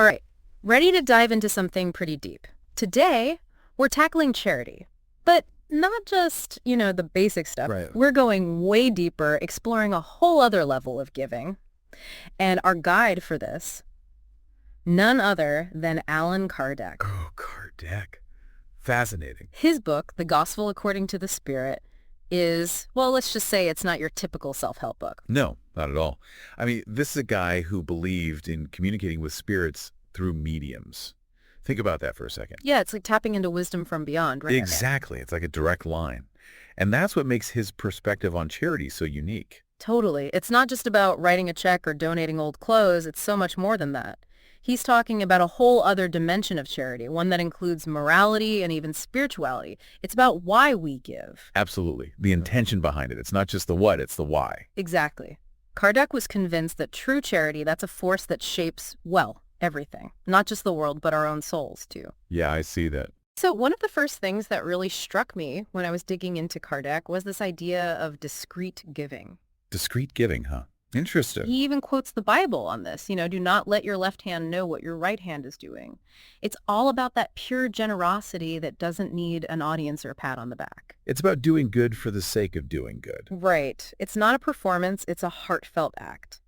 All right, ready to dive into something pretty deep. Today, we're tackling charity, but not just, the basic stuff. Right. We're going way deeper, exploring a whole other level of giving. And our guide for this, none other than Allan Kardec. Oh, Kardec. Fascinating. His book, The Gospel According to the Spirit, is, well, let's just say it's not your typical self-help book. No, not at all. I mean, this is a guy who believed in communicating with spirits through mediums. Think about that for a second. Yeah, it's like tapping into wisdom from beyond, right? Exactly. It's like a direct line. And that's what makes his perspective on charity so unique. Totally. It's not just about writing a check or donating old clothes. It's so much more than that. He's talking about a whole other dimension of charity, one that includes morality and even spirituality. It's about why we give. Absolutely. The intention behind it. It's not just the what, it's the why. Exactly. Kardec was convinced that true charity, that's a force that shapes, well, everything. Not just the world, but our own souls, too. Yeah, I see that. So one of the first things that really struck me when I was digging into Kardec was this idea of discreet giving. Discreet giving, huh? Interesting. He even quotes the Bible on this, do not let your left hand know what your right hand is doing. It's all about that pure generosity that doesn't need an audience or a pat on the back. It's about doing good for the sake of doing good. Right. It's not a performance, it's a heartfelt act.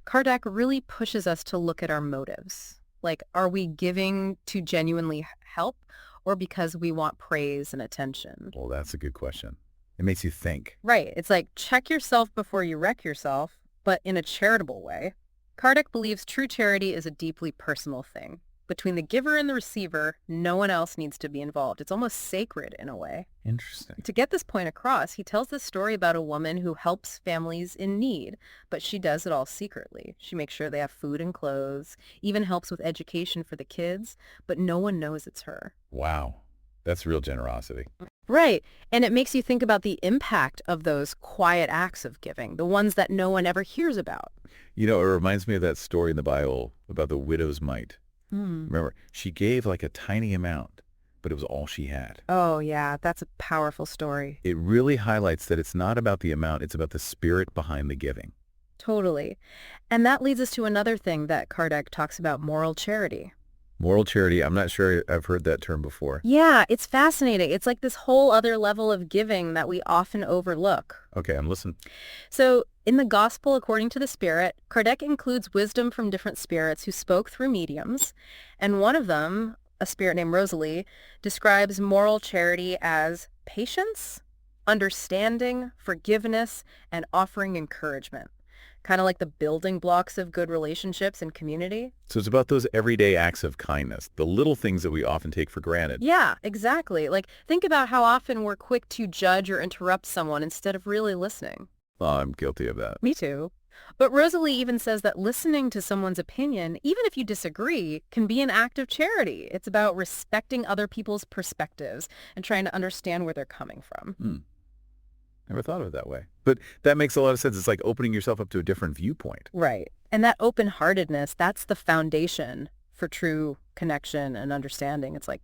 Kardec really pushes us to look at our motives. Like, are we giving to genuinely help or because we want praise and attention? Well, that's a good question. It makes you think. Right. It's like, check yourself before you wreck yourself, but in a charitable way. Kardec believes true charity is a deeply personal thing. Between the giver and the receiver, no one else needs to be involved. It's almost sacred in a way. Interesting. To get this point across, he tells this story about a woman who helps families in need, but she does it all secretly. She makes sure they have food and clothes, even helps with education for the kids, but no one knows it's her. Wow. That's real generosity. Right. And it makes you think about the impact of those quiet acts of giving, the ones that no one ever hears about. You know, it reminds me of that story in the Bible about the widow's mite. Hmm. Remember, she gave like a tiny amount, but it was all she had. Oh, yeah, that's a powerful story. It really highlights that it's not about the amount, it's about the spirit behind the giving. Totally. And that leads us to another thing that Kardec talks about, moral charity. Moral charity, I'm not sure I've heard that term before. Yeah, it's fascinating. It's like this whole other level of giving that we often overlook. Okay, I'm listening. So in the Gospel According to the Spirit, Kardec includes wisdom from different spirits who spoke through mediums. And one of them, a spirit named Rosalie, describes moral charity as patience, understanding, forgiveness, and offering encouragement. Kind of like the building blocks of good relationships and community. So it's about those everyday acts of kindness, the little things that we often take for granted. Yeah, exactly. Like, think about how often we're quick to judge or interrupt someone instead of really listening. Well, I'm guilty of that. Me too. But Rosalie even says that listening to someone's opinion, even if you disagree, can be an act of charity. It's about respecting other people's perspectives and trying to understand where they're coming from. Never thought of it that way. But that makes a lot of sense. It's like opening yourself up to a different viewpoint. Right. And that open-heartedness, that's the foundation for true connection and understanding. It's like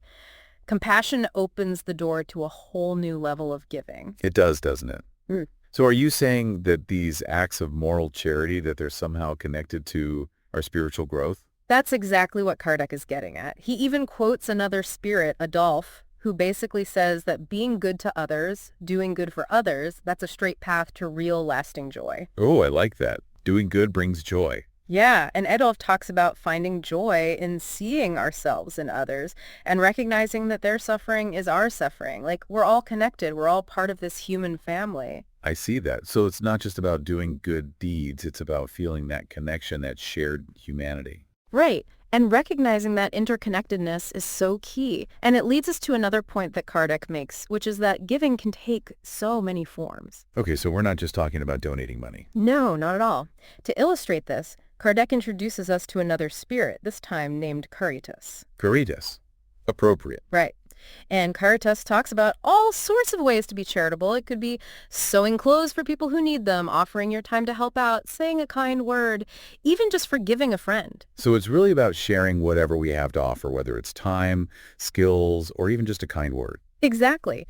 compassion opens the door to a whole new level of giving. It does, doesn't it? Mm. So are you saying that these acts of moral charity, that they're somehow connected to our spiritual growth? That's exactly what Kardec is getting at. He even quotes another spirit, Adolphe, who basically says that being good to others, doing good for others, that's a straight path to real lasting joy. Oh, I like that. Doing good brings joy. Yeah, and Adolphe talks about finding joy in seeing ourselves in others and recognizing that their suffering is our suffering. Like, we're all connected. We're all part of this human family. I see that. So it's not just about doing good deeds. It's about feeling that connection, that shared humanity. Right. And recognizing that interconnectedness is so key. And it leads us to another point that Kardec makes, which is that giving can take so many forms. Okay, so we're not just talking about donating money. No, not at all. To illustrate this, Kardec introduces us to another spirit, this time named Caritas. Caritas. Appropriate. Right. And Caritas talks about all sorts of ways to be charitable. It could be sewing clothes for people who need them, offering your time to help out, saying a kind word, even just forgiving a friend. So it's really about sharing whatever we have to offer, whether it's time, skills, or even just a kind word. Exactly.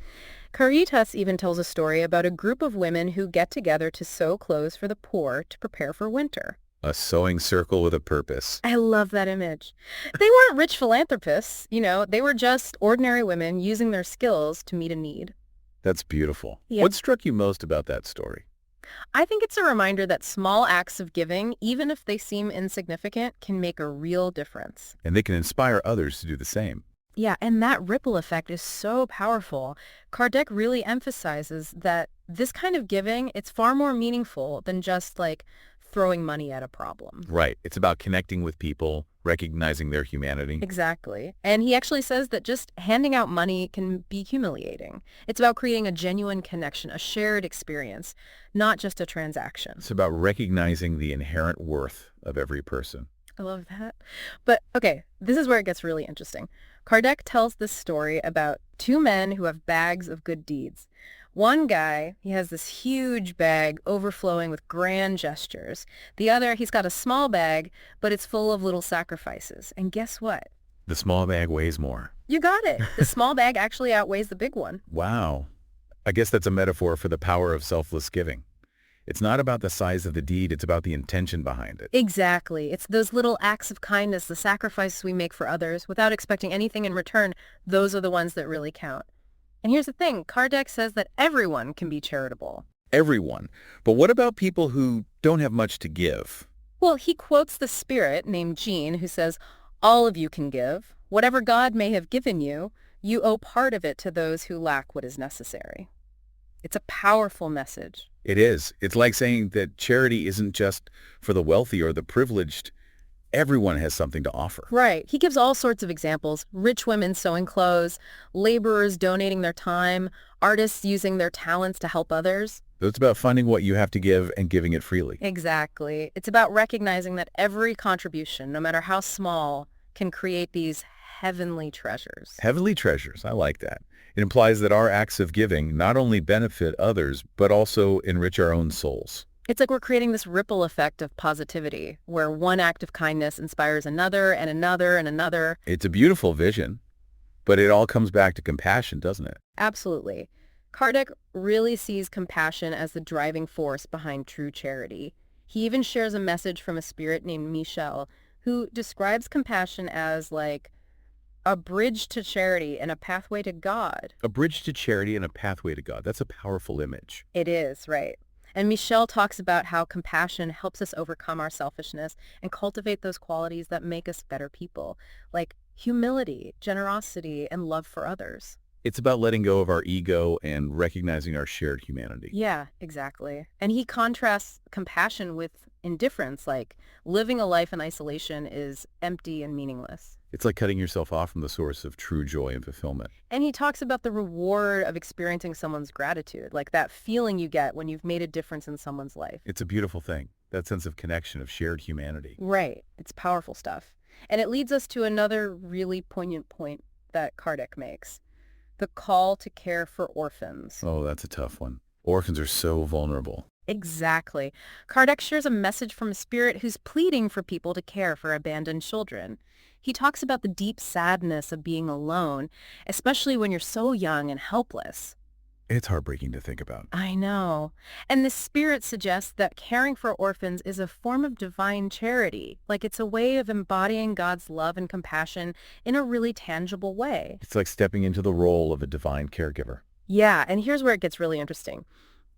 Caritas even tells a story about a group of women who get together to sew clothes for the poor to prepare for winter. A sewing circle with a purpose. I love that image. They weren't rich philanthropists, they were just ordinary women using their skills to meet a need. That's beautiful. Yeah. What struck you most about that story? I think it's a reminder that small acts of giving, even if they seem insignificant, can make a real difference. And they can inspire others to do the same. Yeah, and that ripple effect is so powerful. Kardec really emphasizes that this kind of giving, it's far more meaningful than just like throwing money at a problem. Right. It's about connecting with people, recognizing their humanity. Exactly. And he actually says that just handing out money can be humiliating. It's about creating a genuine connection, a shared experience, not just a transaction. It's about recognizing the inherent worth of every person. I love that. But okay, this is where it gets really interesting. Kardec tells this story about two men who have bags of good deeds. One guy, he has this huge bag overflowing with grand gestures. The other, he's got a small bag, but it's full of little sacrifices. And guess what? The small bag weighs more. You got it. The small bag actually outweighs the big one. Wow. I guess that's a metaphor for the power of selfless giving. It's not about the size of the deed, it's about the intention behind it. Exactly. It's those little acts of kindness, the sacrifices we make for others without expecting anything in return. Those are the ones that really count. And here's the thing, Kardec says that everyone can be charitable. Everyone. But what about people who don't have much to give? Well, he quotes the spirit named Jean who says, all of you can give. Whatever God may have given you, you owe part of it to those who lack what is necessary. It's a powerful message. It is. It's like saying that charity isn't just for the wealthy or the privileged. Everyone has something to offer. Right. He gives all sorts of examples. Rich women sewing clothes, laborers donating their time, artists using their talents to help others. So it's about finding what you have to give and giving it freely. Exactly. It's about recognizing that every contribution, no matter how small, can create these heavenly treasures. Heavenly treasures. I like that. It implies that our acts of giving not only benefit others, but also enrich our own souls. It's like we're creating this ripple effect of positivity, where one act of kindness inspires another and another and another. It's a beautiful vision, but it all comes back to compassion, doesn't it? Absolutely. Kardec really sees compassion as the driving force behind true charity. He even shares a message from a spirit named Michel, who describes compassion as like a bridge to charity and a pathway to God. A bridge to charity and a pathway to God. That's a powerful image. It is, right. And Michel talks about how compassion helps us overcome our selfishness and cultivate those qualities that make us better people, like humility, generosity, and love for others. It's about letting go of our ego and recognizing our shared humanity. Yeah, exactly. And he contrasts compassion with indifference, like living a life in isolation is empty and meaningless. It's like cutting yourself off from the source of true joy and fulfillment. And he talks about the reward of experiencing someone's gratitude, like that feeling you get when you've made a difference in someone's life. It's a beautiful thing, that sense of connection, of shared humanity. Right. It's powerful stuff. And it leads us to another really poignant point that Kardec makes. The call to care for orphans. Oh, that's a tough one. Orphans are so vulnerable. Exactly. Kardec shares a message from a spirit who's pleading for people to care for abandoned children. He talks about the deep sadness of being alone, especially when you're so young and helpless. It's heartbreaking to think about. I know. And the spirit suggests that caring for orphans is a form of divine charity, like it's a way of embodying God's love and compassion in a really tangible way. It's like stepping into the role of a divine caregiver. Yeah, and here's where it gets really interesting.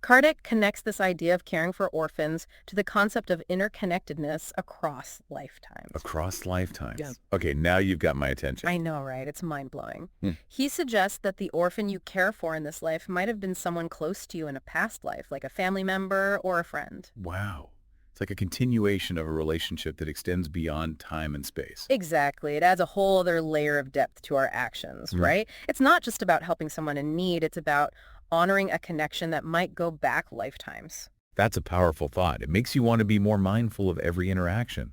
Kardec connects this idea of caring for orphans to the concept of interconnectedness across lifetimes. Across lifetimes. Yeah. Okay, now you've got my attention. I know, right? It's mind-blowing. Hmm. He suggests that the orphan you care for in this life might have been someone close to you in a past life, like a family member or a friend. Wow. It's like a continuation of a relationship that extends beyond time and space. Exactly. It adds a whole other layer of depth to our actions, right? It's not just about helping someone in need. It's about honoring a connection that might go back lifetimes. That's a powerful thought. It makes you want to be more mindful of every interaction.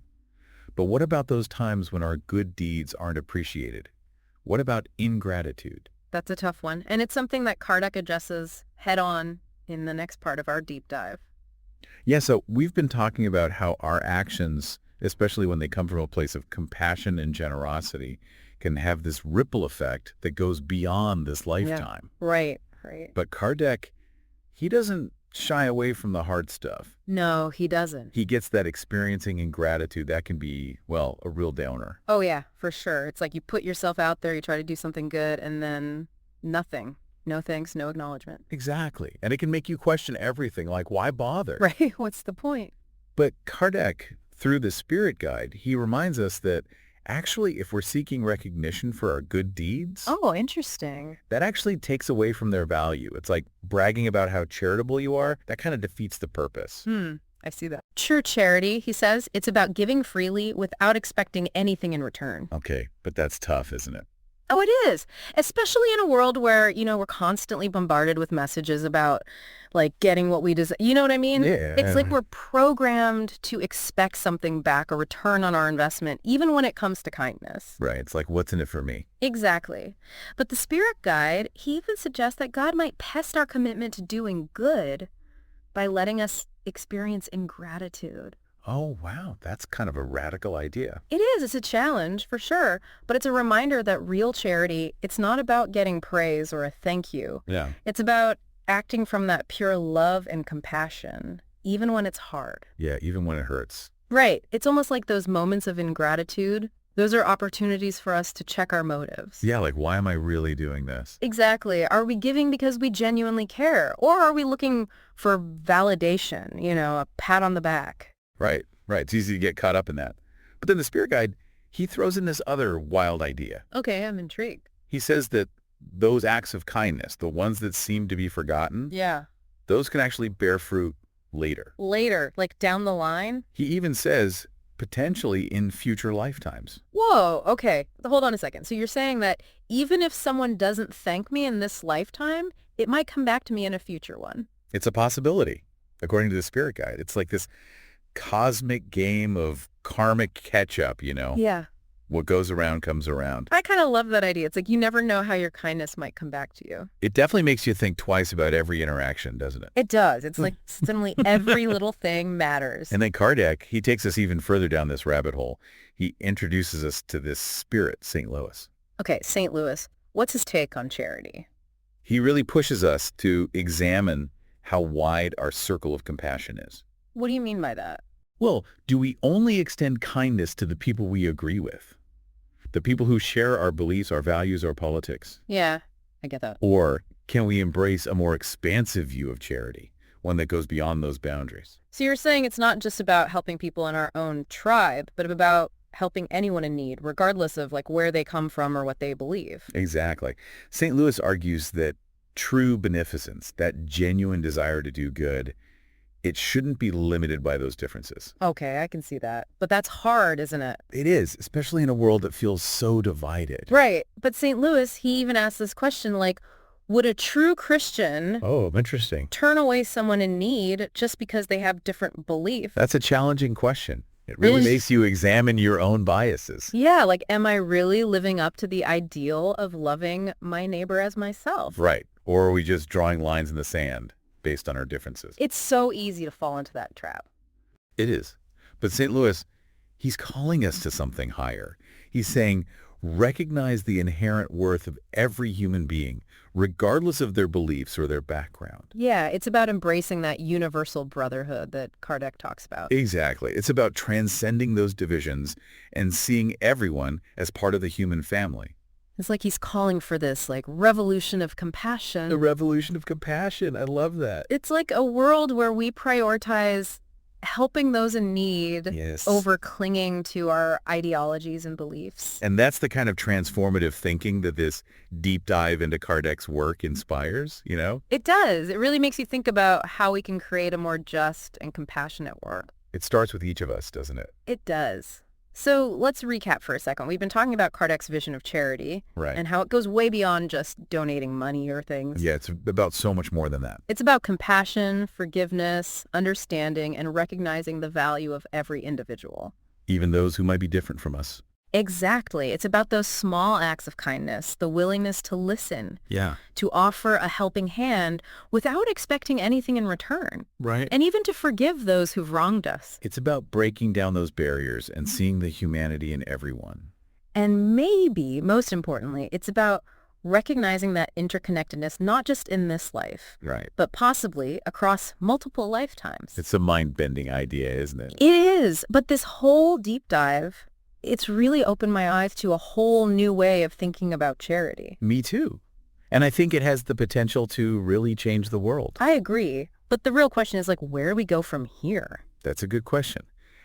But what about those times when our good deeds aren't appreciated? What about ingratitude? That's a tough one. And it's something that Kardec addresses head on in the next part of our deep dive. Yeah, so we've been talking about how our actions, especially when they come from a place of compassion and generosity, can have this ripple effect that goes beyond this lifetime. Right, right. But Kardec, he doesn't shy away from the hard stuff. No, he doesn't. He gets that experiencing in gratitude. That can be, well, a real downer. Oh, yeah, for sure. It's like you put yourself out there, you try to do something good, and then nothing. No thanks, no acknowledgement. Exactly. And it can make you question everything, like, why bother? Right? What's the point? But Kardec, through the Spirit Guide, he reminds us that actually, if we're seeking recognition for our good deeds, Oh, interesting. that actually takes away from their value. It's like bragging about how charitable you are. That kind of defeats the purpose. I see that. True charity, he says, it's about giving freely without expecting anything in return. Okay, but that's tough, isn't it? Oh, it is. Especially in a world where, we're constantly bombarded with messages about, like, getting what we deserve. You know what I mean? Yeah. It's like we're programmed to expect something back, a return on our investment, even when it comes to kindness. Right. It's like, what's in it for me? Exactly. But the Spirit Guide, he even suggests that God might test our commitment to doing good by letting us experience ingratitude. Oh, wow. That's kind of a radical idea. It is. It's a challenge, for sure. But it's a reminder that real charity, it's not about getting praise or a thank you. Yeah. It's about acting from that pure love and compassion, even when it's hard. Yeah, even when it hurts. Right. It's almost like those moments of ingratitude. Those are opportunities for us to check our motives. Yeah, like, why am I really doing this? Exactly. Are we giving because we genuinely care? Or are we looking for validation, a pat on the back? Right, right. It's easy to get caught up in that. But then the Spirit Guide, he throws in this other wild idea. Okay, I'm intrigued. He says that those acts of kindness, the ones that seem to be forgotten, Yeah. those can actually bear fruit later. Later, like down the line? He even says potentially in future lifetimes. Whoa, okay. Hold on a second. So you're saying that even if someone doesn't thank me in this lifetime, it might come back to me in a future one. It's a possibility, according to the Spirit Guide. It's like this cosmic game of karmic catch-up, Yeah. What goes around comes around. I kind of love that idea. It's like you never know how your kindness might come back to you. It definitely makes you think twice about every interaction, doesn't it? It does. It's like suddenly every little thing matters. And then Kardec, he takes us even further down this rabbit hole. He introduces us to this spirit, St. Louis. Okay, St. Louis, what's his take on charity? He really pushes us to examine how wide our circle of compassion is. What do you mean by that? Well, do we only extend kindness to the people we agree with? The people who share our beliefs, our values, our politics? Yeah, I get that. Or can we embrace a more expansive view of charity, one that goes beyond those boundaries? So you're saying it's not just about helping people in our own tribe, but about helping anyone in need, regardless of like where they come from or what they believe. Exactly. St. Louis argues that true beneficence, that genuine desire to do good, it shouldn't be limited by those differences. Okay, I can see that. But that's hard, isn't it? It is, especially in a world that feels so divided. Right. But St. Louis, he even asked this question like, would a true Christian Oh, interesting. turn away someone in need just because they have different beliefs? That's a challenging question. It really Is- makes you examine your own biases. Yeah, like, am I really living up to the ideal of loving my neighbor as myself? Right. Or are we just drawing lines in the sand based on our differences? It's so easy to fall into that trap. It is. But St. Louis, he's calling us to something higher. He's saying, recognize the inherent worth of every human being, regardless of their beliefs or their background. Yeah, it's about embracing that universal brotherhood that Kardec talks about. Exactly. It's about transcending those divisions and seeing everyone as part of the human family. It's like he's calling for this, like, revolution of compassion. The revolution of compassion. I love that. It's like a world where we prioritize helping those in need Yes. over clinging to our ideologies and beliefs. And that's the kind of transformative thinking that this deep dive into Kardec's work inspires, It does. It really makes you think about how we can create a more just and compassionate world. It starts with each of us, doesn't it? It does. So let's recap for a second. We've been talking about Kardec's vision of charity Right. and how it goes way beyond just donating money or things. Yeah, it's about so much more than that. It's about compassion, forgiveness, understanding, and recognizing the value of every individual. Even those who might be different from us. Exactly. It's about those small acts of kindness, the willingness to listen, Yeah. to offer a helping hand without expecting anything in return, Right. and even to forgive those who've wronged us. It's about breaking down those barriers and seeing the humanity in everyone. And maybe, most importantly, it's about recognizing that interconnectedness not just in this life, Right. but possibly across multiple lifetimes. It's a mind-bending idea, isn't it? It is, but this whole deep dive, it's really opened my eyes to a whole new way of thinking about charity. Me too. And I think it has the potential to really change the world. I agree, but the real question is where do we go from here? That's a good question.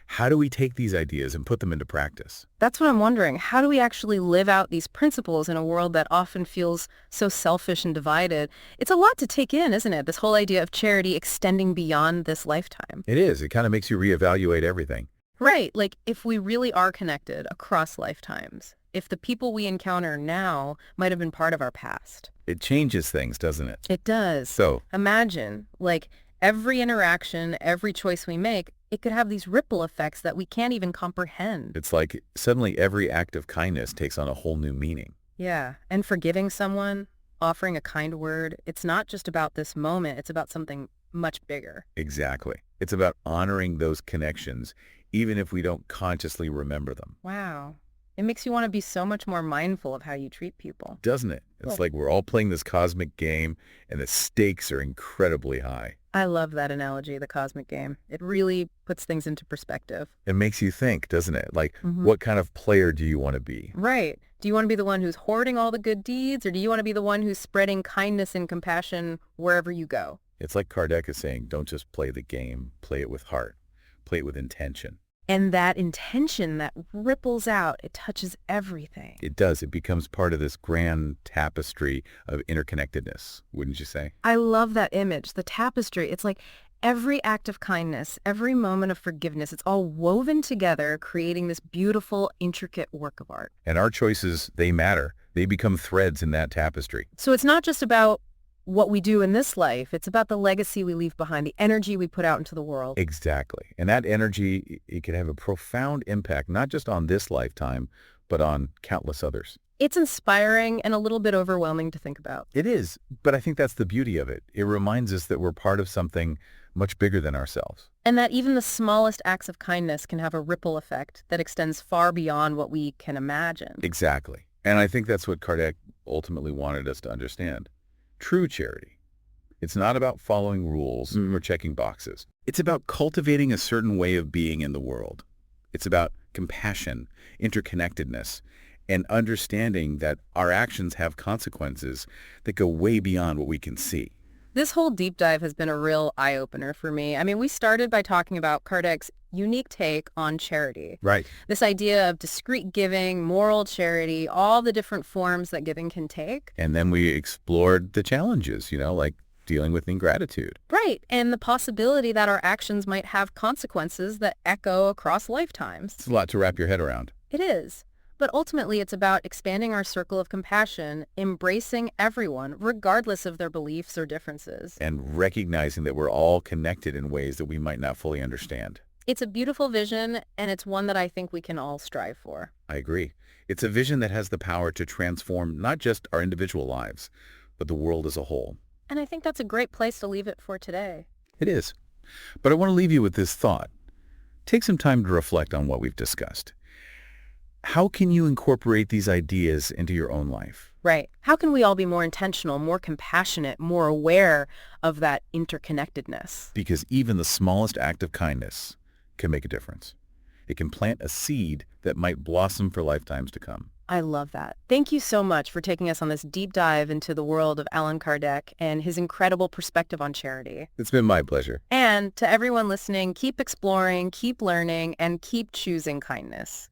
How do we take these ideas and put them into practice? That's what I'm wondering. How do we actually live out these principles in a world that often feels so selfish and divided? It's a lot to take in, isn't it? This whole idea of charity extending beyond this lifetime. It is. It kind of makes you reevaluate everything. Right. If we really are connected across lifetimes, if the people we encounter now might have been part of our past. It changes things, doesn't it? It does. So, Imagine, every interaction, every choice we make, it could have these ripple effects that we can't even comprehend. it's like suddenly every act of kindness takes on a whole new meaning. Yeah. And forgiving someone, offering a kind word, it's not just about this moment. It's about something much bigger. Exactly. It's about honoring those connections, even if we don't consciously remember them. Wow. It makes you want to be so much more mindful of how you treat people. Doesn't it? It's Well- like we're all playing this cosmic game, and the stakes are incredibly high. I love that analogy, the cosmic game. It really puts things into perspective. It makes you think, doesn't it? Mhm. What kind of player do you want to be? Right. Do you want to be the one who's hoarding all the good deeds, or do you want to be the one who's spreading kindness and compassion wherever you go? It's like Kardec is saying, don't just play the game, play it with heart, play it with intention. And that intention that ripples out, it touches everything. It does. It becomes part of this grand tapestry of interconnectedness, wouldn't you say? I love that image, the tapestry. It's like every act of kindness, every moment of forgiveness, it's all woven together, creating this beautiful, intricate work of art. And our choices, they matter. They become threads in that tapestry. So it's not just about what we do in this life. It's about the legacy we leave behind, the energy we put out into the world. Exactly. And that energy, it can have a profound impact, not just on this lifetime, but on countless others. It's inspiring and a little bit overwhelming to think about. It is, but I think that's the beauty of it. It reminds us that we're part of something much bigger than ourselves. And that even the smallest acts of kindness can have a ripple effect that extends far beyond what we can imagine. Exactly. And I think that's what Kardec ultimately wanted us to understand. True charity. It's not about following rules or checking boxes. It's about cultivating a certain way of being in the world. It's about compassion, interconnectedness, and understanding that our actions have consequences that go way beyond what we can see. This whole deep dive has been a real eye-opener for me. I mean, we started by talking about Kardec's unique take on charity. Right. This idea of discreet giving, moral charity, all the different forms that giving can take. And then we explored the challenges, like dealing with ingratitude. Right, and the possibility that our actions might have consequences that echo across lifetimes. It's a lot to wrap your head around. It is. But ultimately, it's about expanding our circle of compassion, embracing everyone, regardless of their beliefs or differences. And recognizing that we're all connected in ways that we might not fully understand. It's a beautiful vision, and it's one that I think we can all strive for. I agree. It's a vision that has the power to transform not just our individual lives, but the world as a whole. And I think that's a great place to leave it for today. It is. But I want to leave you with this thought. Take some time to reflect on what we've discussed. How can you incorporate these ideas into your own life? Right. How can we all be more intentional, more compassionate, more aware of that interconnectedness? Because even the smallest act of kindness can make a difference. It can plant a seed that might blossom for lifetimes to come. I love that. Thank you so much for taking us on this deep dive into the world of Allan Kardec and his incredible perspective on charity. It's been my pleasure. And to everyone listening, keep exploring, keep learning, and keep choosing kindness.